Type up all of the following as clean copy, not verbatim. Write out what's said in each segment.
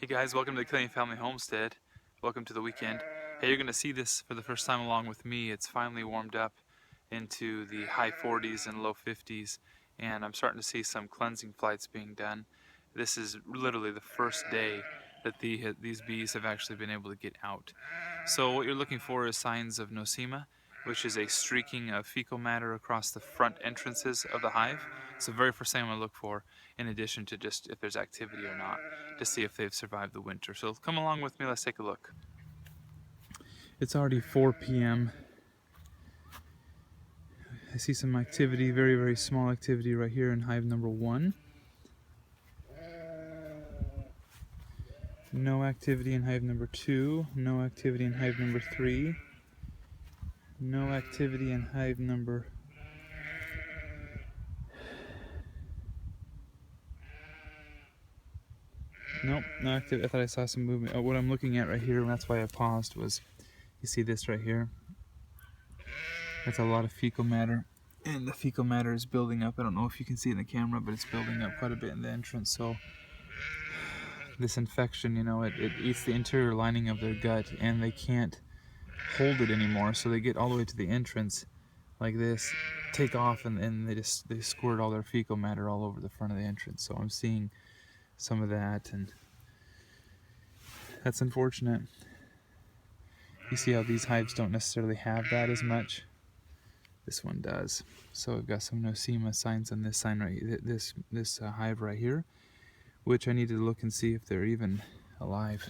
Hey guys, welcome to the Killian Family Homestead. Welcome to the weekend. Hey, you're going to see this for the first time along with me. It's finally warmed up into the high 40s and low 50s, and I'm starting to see some cleansing flights being done. This is literally the first day that these bees have actually been able to get out. So what you're looking for is signs of nosema, which is a streaking of fecal matter across the front entrances of the hive. It's the very first thing I'm going to look for, in addition to just if there's activity or not, to see if they've survived the winter. So come along with me, let's take a look. It's already 4 p.m. I see some activity, very, very small activity right here in hive number 1. No activity in hive number 2. No activity in hive number 3. No activity in hive number... Nope, no activity. I thought I saw some movement. What I'm looking at right here, and that's why I paused, was you see this right here? That's a lot of fecal matter. And the fecal matter is building up. I don't know if you can see it in the camera, but it's building up quite a bit in the entrance. So this infection, it eats the interior lining of their gut, and they can't hold it anymore. So they get all the way to the entrance like this, take off, and they squirt all their fecal matter all over the front of the entrance. So I'm seeing some of that, and that's unfortunate. You see how these hives don't necessarily have that as much. This one does. So I've got some nosema signs on this sign this hive right here, which I need to look and see if they're even alive.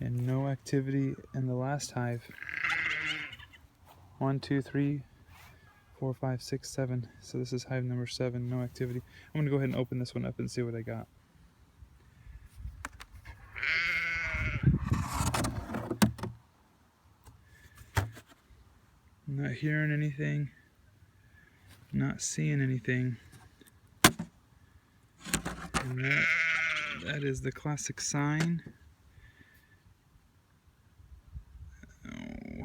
And no activity in the last hive. 1, 2, 3, 4, 5, 6, 7. So this is hive number 7. No activity. I'm gonna go ahead and open this one up and see what I got. I'm not hearing anything. Not seeing anything. And that is the classic sign. Oh,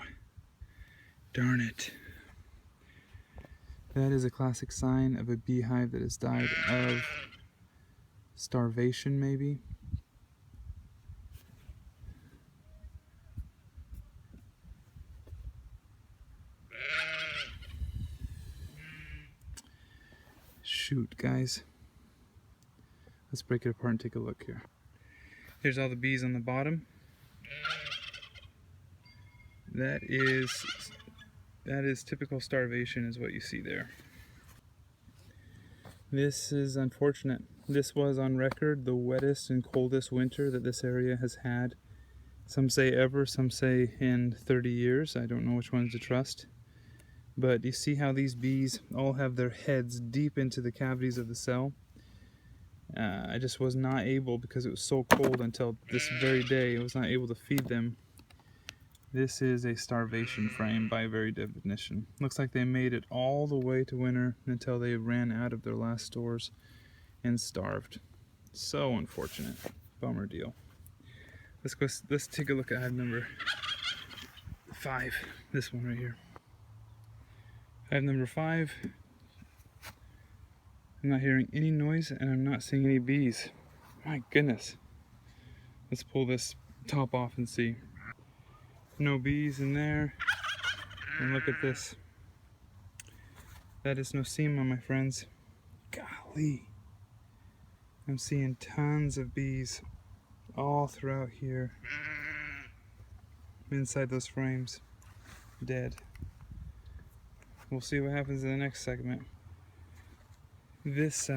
darn it. That is a classic sign of a beehive that has died of starvation, maybe. Shoot, guys. Let's break it apart and take a look here. Here's all the bees on the bottom. That is typical starvation, is what you see there. This is unfortunate. This was on record the wettest and coldest winter that this area has had. Some say ever, some say in 30 years. I don't know which ones to trust. But you see how these bees all have their heads deep into the cavities of the cell. I just was not able, because it was so cold until this very day, I was not able to feed them. This is a starvation frame by very definition. Looks like they made it all the way to winter until they ran out of their last stores and starved. So unfortunate. Bummer deal. Let's take a look at hive number 5. This one right here. Hive number 5. I'm not hearing any noise, and I'm not seeing any bees. My goodness. Let's pull this top off and see. No bees in there. And look at this. That is nosema, my friends. Golly. I'm seeing tons of bees all throughout here. Inside those frames. Dead. We'll see what happens in the next segment. This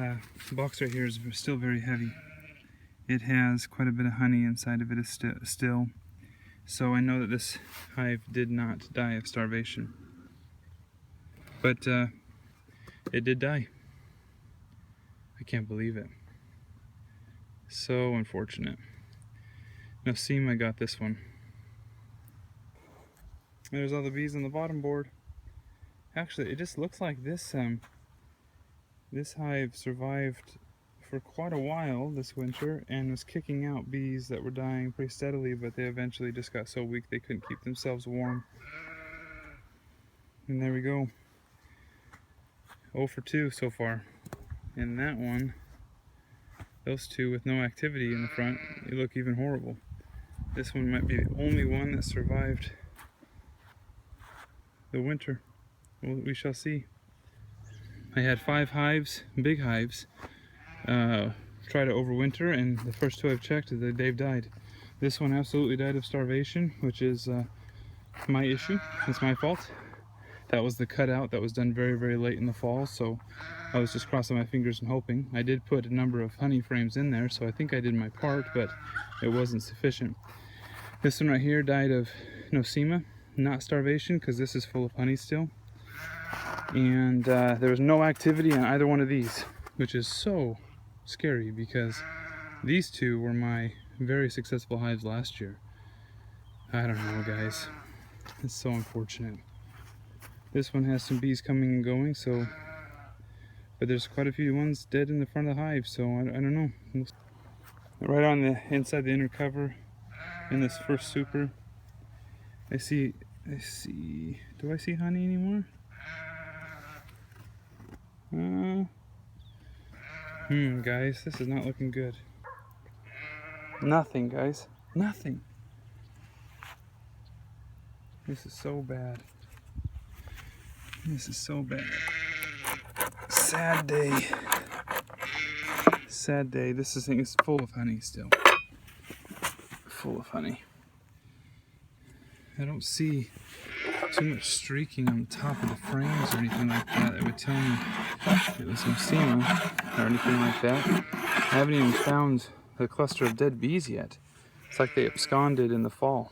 box right here is still very heavy. It has quite a bit of honey inside of it still. So I know that this hive did not die of starvation. But it did die. I can't believe it. So unfortunate. Nosema got this one. There's all the bees on the bottom board. Actually, it just looks like this hive survived for quite a while this winter and was kicking out bees that were dying pretty steadily, but they eventually just got so weak they couldn't keep themselves warm. And there we go. 0 for 2 so far. And that one, those two with no activity in the front, they look even horrible. This one might be the only one that survived the winter. Well, we shall see. I had 5 hives, big hives, try to overwinter, and the first 2 I've checked, they've died. This one absolutely died of starvation, which is my issue. It's my fault. That was the cutout that was done very, very late in the fall, so I was just crossing my fingers and hoping. I did put a number of honey frames in there, so I think I did my part, but it wasn't sufficient. This one right here died of nosema, not starvation, because this is full of honey still. And there was no activity on either one of these, which is so scary because these 2 were my very successful hives last year. I don't know, guys. It's so unfortunate. This one has some bees coming and going, so, but there's quite a few ones dead in the front of the hive, so I don't know. Right on the inside the inner cover in this first super, I see, do I see honey anymore? Guys, this is not looking good. Nothing, guys. Nothing. This is so bad. This is so bad. Sad day. Sad day. This thing is full of honey still. Full of honey. I don't see too much streaking on top of the frames or anything like that that would tell me it was nosema or anything like that. I haven't even found the cluster of dead bees yet. It's like they absconded in the fall.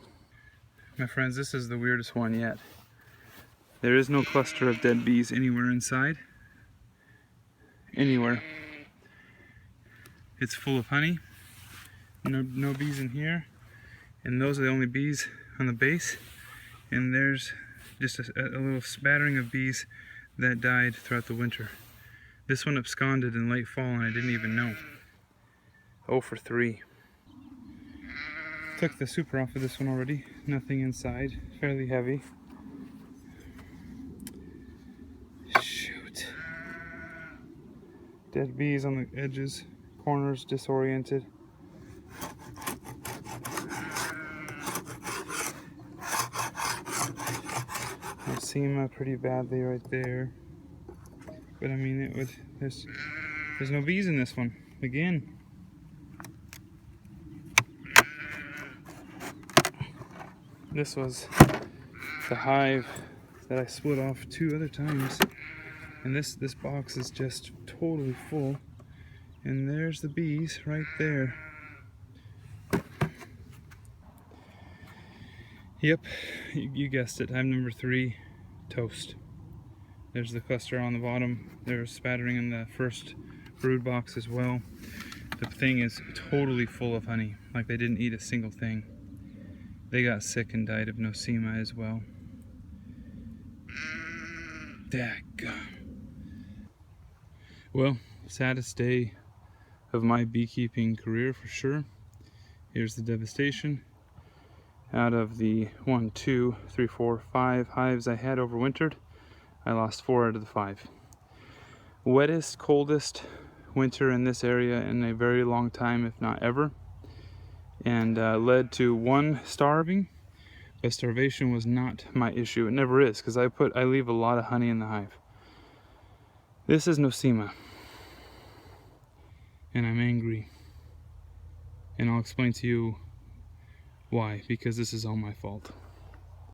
My friends, this is the weirdest one yet. There is no cluster of dead bees anywhere inside. Anywhere. It's full of honey. No bees in here. And those are the only bees on the base. And there's just a little spattering of bees that died throughout the winter. This one absconded in late fall and I didn't even know. 0 for 3. Took the super off of this one already. Nothing inside. Fairly heavy. Shoot. Dead bees on the edges. Corners disoriented. Nosema pretty badly right there. But I mean, there's no bees in this one. Again. This was the hive that I split off 2 other times. And this box is just totally full. And there's the bees right there. Yep, you guessed it. Hive number 3, toast. There's the cluster on the bottom. There's spattering in the first brood box as well. The thing is totally full of honey. Like they didn't eat a single thing. They got sick and died of nosema as well. Daggum. Well, saddest day of my beekeeping career for sure. Here's the devastation. Out of the 1, 2, 3, 4, 5 hives I had overwintered, I lost 4 out of the 5. Wettest, coldest winter in this area in a very long time, if not ever. And led to 1 starving, but starvation was not my issue. It never is, because I leave a lot of honey in the hive. This is nosema, and I'm angry, and I'll explain to you why, because this is all my fault.